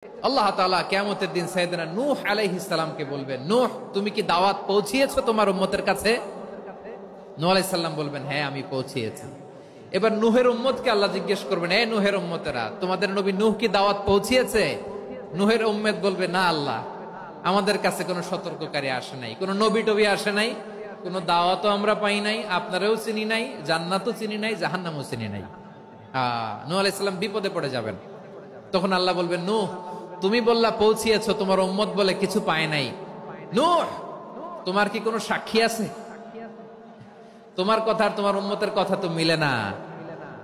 আল্লাহ তাআলা কিয়ামতের দিন সাইয়েদনা নূহ আলাইহিস সালামকে বলবেন, নূহ তুমি কি দাওয়াত পৌঁছিয়েছো তোমার উম্মতের কাছে? নূহ আলাইহিস সালাম বলবেন, হ্যাঁ আমি পৌঁছিয়েছি। এবার নূহের উম্মতকে আল্লাহ জিজ্ঞেস করবেন, এ নূহের উম্মতেরা, তোমাদের নবী নূহ কি দাওয়াত পৌঁছিয়েছে? নূহের উম্মত বলবে, না আল্লাহ, আমাদের কাছে কোনো সতর্ককারী আসে নাই, কোনো নবী টবি আসে নাই, কোনো দাওয়াতও আমরা পাই নাই, আপনারাও চিনি নাই, জান্নাতও চিনি নাই, জাহান্নামও চিনি নাই। নূহ আলাইহিস সালাম বিপদে পড়ে যাবেন। তখন আল্লাহ বলবেন, নূহ তুমি বললা পৌঁছিয়েছো, তোমার উম্মত বলে কিছু পায় নাই। নূহ তোমার কি কোনো সাক্ষী আছে? তোমার কথা আর তোমার উম্মতের কথা তো মিলে না।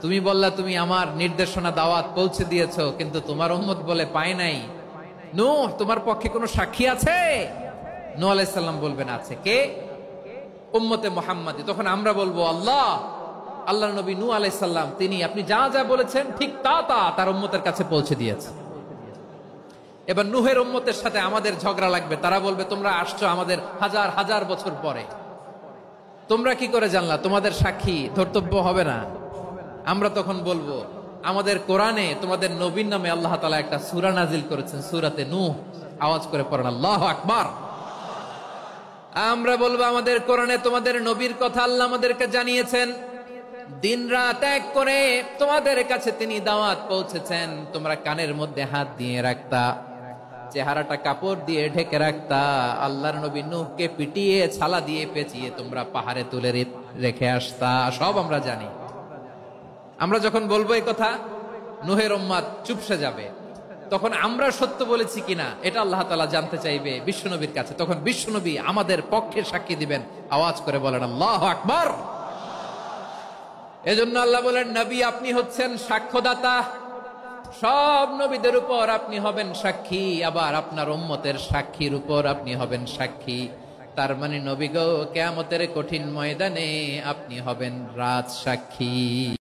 তুমি বললা তুমি আমার নির্দেশনা দাওয়াত পৌঁছে দিয়েছো, কিন্তু তোমার উম্মত বলে পায় নাই। নূহ তোমার পক্ষে কোনো সাক্ষী আছে? নূহ আলাইহিস সালাম বলবেন, আছে। কে? উম্মতে মুহাম্মাদি। তখন আমরা বলবো, আল্লাহ, আল্লাহর নবী নূহ আলাইহিস সালাম তিনি আপনি যা যা বলেছেন ঠিক তা তা তার উম্মতের কাছে পৌঁছে দিয়েছে। এবার নূহের উম্মতের সাথে আমাদের ঝগড়া লাগবে। তারা বলবে, তোমরা আসছো আমাদের হাজার হাজার বছর পরে, তোমরা কি করে জানলা? তোমাদের সাক্ষী ধর্তব্য হবে না? আমরা তখন বলবো, আমাদের কোরআনে তোমাদের নবীর নামে আল্লাহ তাআলা একটা সূরা নাজিল করেছেন, সূরাতে নূহ। আওয়াজ করে পড়েন আল্লাহু আকবার। আমরা বলবো, আমাদের কোরআনে তোমাদের নবীর কথা আল্লাহ আমাদেরকে জানিয়েছেন, দিন রাত এক করে তোমাদের কাছে তিনি দাওয়াত পৌঁছেছেন। তোমরা কানের মধ্যে হাত দিয়ে রাখতা, চেহারাটা কাপড় দিয়ে ঢেকে রাখতা, আল্লাহর নবী নূহকে পিটিয়ে ছালা দিয়ে পেঁচিয়ে তোমরা পাহাড়ে তুলে রেখে আসতা, সব আমরা জানি। আমরা যখন বলবো এই কথা, নূহের উম্মত চুপসে যাবে। তখন আমরা সত্য বলেছি কিনা এটা আল্লাহ তাআলা জানতে চাইবে বিশ্বনবীর কাছে। তখন বিশ্বনবী আমাদের পক্ষে সাক্ষী দিবেন। আওয়াজ করে বলেন আল্লাহু আকবার। এজন্য আল্লাহ বলেন, নবী আপনি হচ্ছেন সাক্ষ্যদাতা, সব নবীদের উপর আপনি হবেন সাক্ষী, আবার আপনার উম্মতের সাক্ষীর উপর আপনি হবেন সাক্ষী। তার মানে নবী গো, কিয়ামতের কঠিন ময়দানে আপনি হবেন রাজ সাক্ষী।